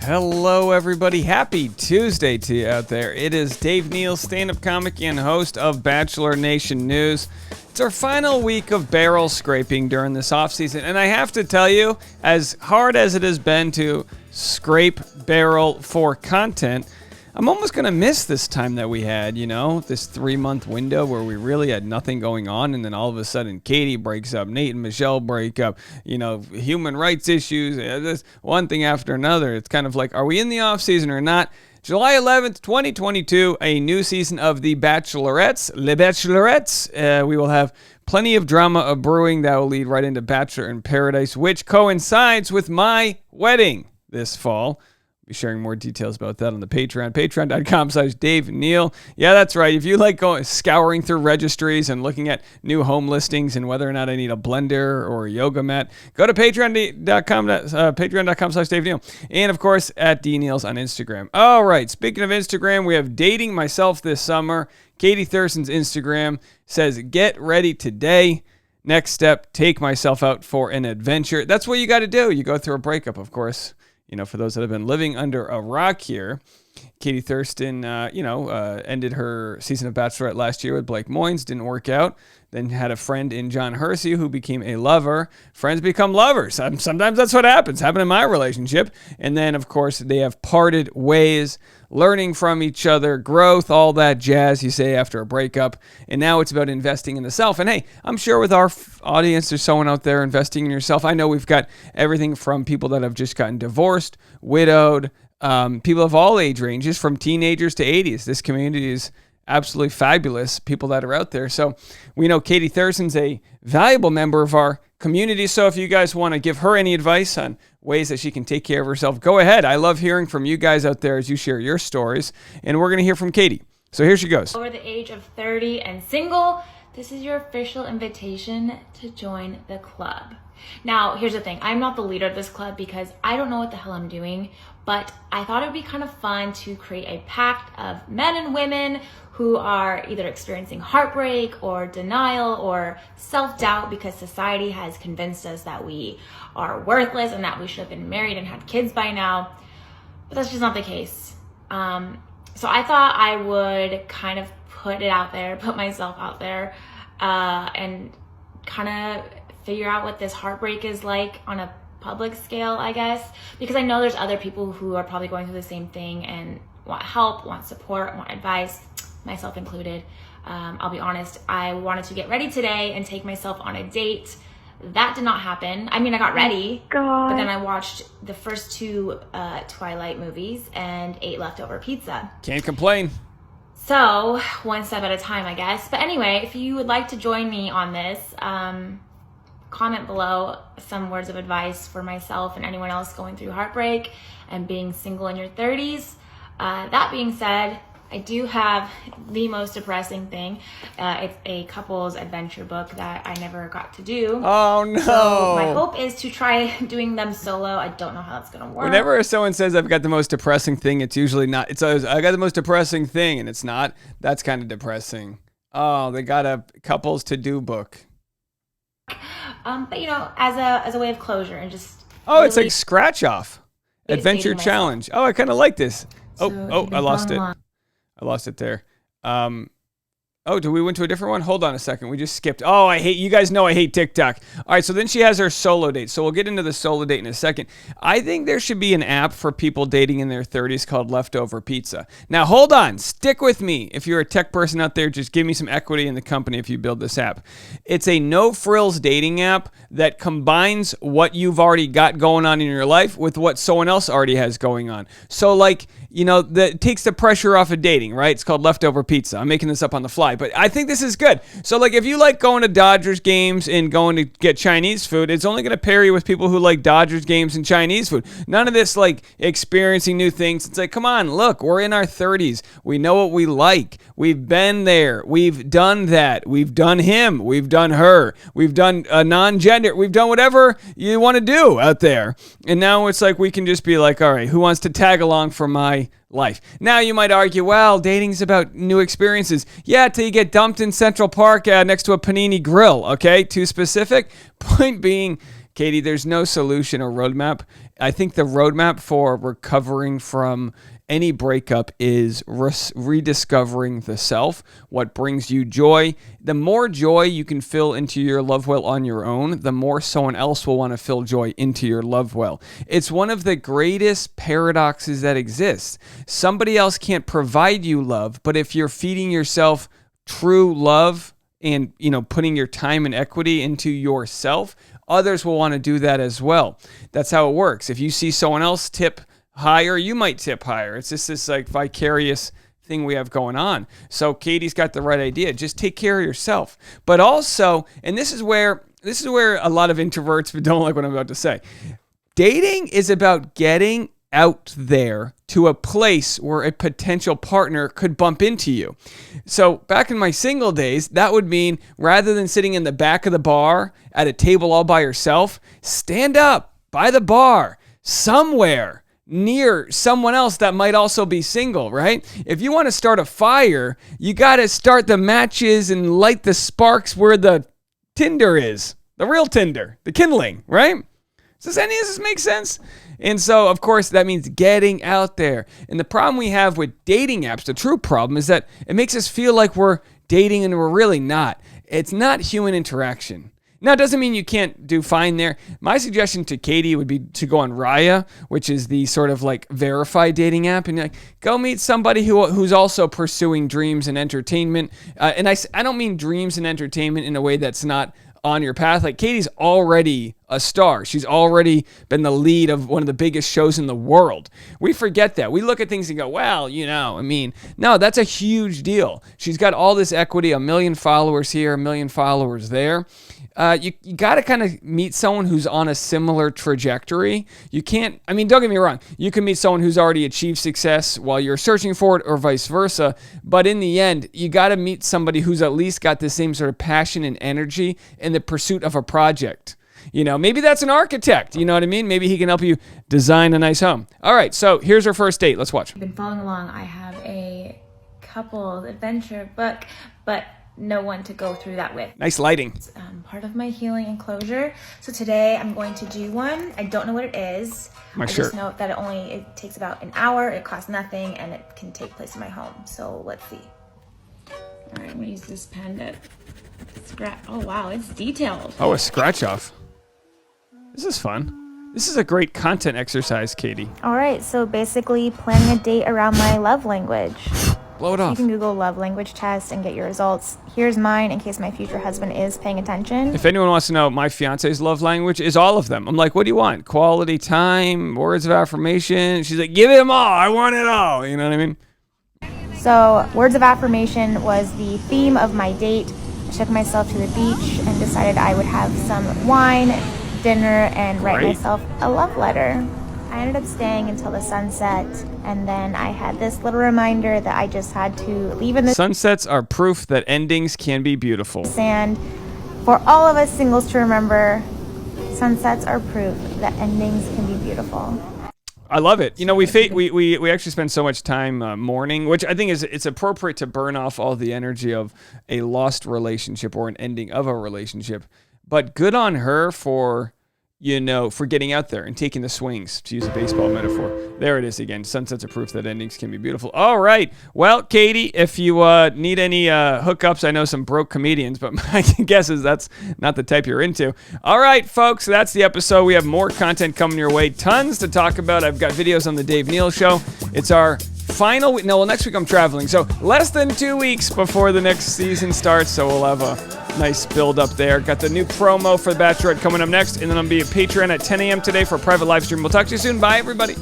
Hello, everybody. Happy Tuesday to you out there. It is Dave Neal, stand-up comic and host of Bachelor Nation News. It's our final week of barrel scraping during this offseason, and I have to tell you, as hard as it has been to scrape barrel for content, I'm almost going to miss this time that we had, this 3-month window where we really had nothing going on, and then all of a sudden Katie breaks up, Nate and Michelle break up, human rights issues, this one thing after another. It's kind of like, are we in the offseason or not? July 11th, 2022, a new season of The Bachelorettes, Les Bachelorettes. We will have plenty of drama brewing that will lead right into Bachelor in Paradise, which coincides with my wedding this fall. Be sharing more details about that on the Patreon, patreon.com/Dave Neal. Yeah, that's right. If you like scouring through registries and looking at new home listings and whether or not I need a blender or a yoga mat, go to patreon.com/Dave Neal. And of course, at DNeals on Instagram. All right. Speaking of Instagram, we have dating myself this summer. Katie Thurston's Instagram says, get ready today. Next step, take myself out for an adventure. That's what you got to do. You go through a breakup, of course. For those that have been living under a rock here, Katie Thurston, ended her season of Bachelorette last year with Blake Moynes. Didn't work out. Then had a friend in John Hersey who became a lover. Friends become lovers. Sometimes that's what happens. Happened in my relationship. And then, of course, they have parted ways, learning from each other, growth, all that jazz you say after a breakup. And now it's about investing in the self. And hey, I'm sure with our audience, there's someone out there investing in yourself. I know we've got everything from people that have just gotten divorced, widowed, people of all age ranges, from teenagers to 80s. This community is absolutely fabulous, people that are out there. So we know Katie Thurston's a valuable member of our community. So if you guys want to give her any advice on ways that she can take care of herself, go ahead. I love hearing from you guys out there as you share your stories. And we're going to hear from Katie. So here she goes. Over the age of 30 and single, this is your official invitation to join the club. Now, here's the thing. I'm not the leader of this club because I don't know what the hell I'm doing, but I thought it would be kind of fun to create a pact of men and women who are either experiencing heartbreak or denial or self-doubt because society has convinced us that we are worthless and that we should have been married and had kids by now. But that's just not the case. So I thought I would kind of put myself out there, and kind of figure out what this heartbreak is like on a public scale, I guess, because I know there's other people who are probably going through the same thing and want help, want support, want advice, myself included. I'll be honest, I wanted to get ready today and take myself on a date. That did not happen. I mean, I got ready, but then I watched the first 2 Twilight movies and ate leftover pizza. Can't complain. So, one step at a time, I guess. But anyway, if you would like to join me on this, comment below some words of advice for myself and anyone else going through heartbreak and being single in your 30s. That being said, I do have the most depressing thing. It's a couples adventure book that I never got to do. Oh, no. So my hope is to try doing them solo. I don't know how that's going to work. Whenever someone says I've got the most depressing thing, it's usually not. It's always, I got the most depressing thing, and it's not. That's kind of depressing. Oh, they got a couples to do book. But as a way of closure and just. Oh, really, it's like scratch off. Adventure challenge. Oh, I kind of like this. So I lost it. I lost it there. Do we went to a different one? Hold on a second. We just skipped. Oh, you guys know I hate TikTok. All right, so then she has her solo date. So we'll get into the solo date in a second. I think there should be an app for people dating in their 30s called Leftover Pizza. Now, hold on. Stick with me. If you're a tech person out there, just give me some equity in the company if you build this app. It's a no-frills dating app that combines what you've already got going on in your life with what someone else already has going on. So, it takes the pressure off of dating, right? It's called Leftover Pizza. I'm making this up on the fly, but I think this is good. So, if you like going to Dodgers games and going to get Chinese food, it's only going to pair you with people who like Dodgers games and Chinese food. None of this, experiencing new things. It's like, come on, look, we're in our 30s. We know what we like. We've been there. We've done that. We've done him. We've done her. We've done a non-gender. We've done whatever you want to do out there. And now it's like we can just be like, all right, who wants to tag along for my life? Now you might argue, well, dating's about new experiences. Yeah, till you get dumped in Central Park next to a Panini Grill, okay? Too specific? Point being, Katie, there's no solution or roadmap. I think the roadmap for recovering from any breakup is rediscovering the self, what brings you joy. The more joy you can fill into your love well on your own, the more someone else will want to fill joy into your love well. It's one of the greatest paradoxes that exists. Somebody else can't provide you love, but if you're feeding yourself true love and, putting your time and equity into yourself, others will want to do that as well. That's how it works. If you see someone else tip higher, you might tip higher. It's just this like vicarious thing we have going on. So Katie's got the right idea. Just take care of yourself. But also, and this is where a lot of introverts don't like what I'm about to say. Dating is about getting out there to a place where a potential partner could bump into you. So back in my single days, that would mean rather than sitting in the back of the bar at a table all by yourself, stand up by the bar somewhere near someone else that might also be single, right? If you want to start a fire, you got to start the matches and light the sparks where the tinder is, the real tinder, the kindling, right? Does any of this make sense? And so, of course, that means getting out there. And the problem we have with dating apps, the true problem, is that it makes us feel like we're dating and we're really not. It's not human interaction. Now, it doesn't mean you can't do fine there. My suggestion to Katie would be to go on Raya, which is the sort of like verified dating app, and like go meet somebody who's also pursuing dreams and entertainment. And I don't mean dreams and entertainment in a way that's not on your path. Like Katie's already a star. She's already been the lead of one of the biggest shows in the world. We forget that. We look at things and go, well, no, that's a huge deal. She's got all this equity, 1 million followers here, 1 million followers there. You got to kind of meet someone who's on a similar trajectory. You can't, don't get me wrong. You can meet someone who's already achieved success while you're searching for it or vice versa. But in the end, you got to meet somebody who's at least got the same sort of passion and energy in the pursuit of a project. Maybe that's an architect. You know what I mean? Maybe he can help you design a nice home. All right, so here's our first date. Let's watch. I've been following along. I have a couple adventure book, but no one to go through that with. Nice lighting. It's part of my healing and closure. So today I'm going to do one. I don't know what it is. I just know that it takes about an hour, it costs nothing, and it can take place in my home. So let's see. All right, I'm gonna use this pen to scratch. Oh wow, it's detailed. Oh, a scratch off. This is fun. This is a great content exercise, Katie. All right, so basically planning a date around my love language. Blow it off. You can Google love language test and get your results. Here's mine in case my future husband is paying attention. If anyone wants to know, my fiance's love language is all of them. I'm like, what do you want? Quality time, words of affirmation. She's like, give it them all. I want it all. You know what I mean? So words of affirmation was the theme of my date. I took myself to the beach and decided I would have some wine, dinner, and write myself a love letter. I ended up staying until the sunset, and then I had this little reminder that I just had to leave in the Sunsets are proof that endings can be beautiful. Sand. For all of us singles to remember, sunsets are proof that endings can be beautiful. I love it. We actually spend so much time mourning, which I think it's appropriate to burn off all the energy of a lost relationship or an ending of a relationship. But good on her for getting out there and taking the swings, to use a baseball metaphor. There it is again. Sunsets are proof that endings can be beautiful. All right. Well, Katie, if you need any hookups, I know some broke comedians, but my guess is that's not the type you're into. All right, folks, that's the episode. We have more content coming your way. Tons to talk about. I've got videos on the Dave Neal Show. It's our final week. No, well, next week I'm traveling. So less than 2 weeks before the next season starts. So we'll have a nice build up there. Got the new promo for The Bachelorette coming up next. And then I'll be at Patreon at 10 a.m. today for a private live stream. We'll talk to you soon. Bye, everybody.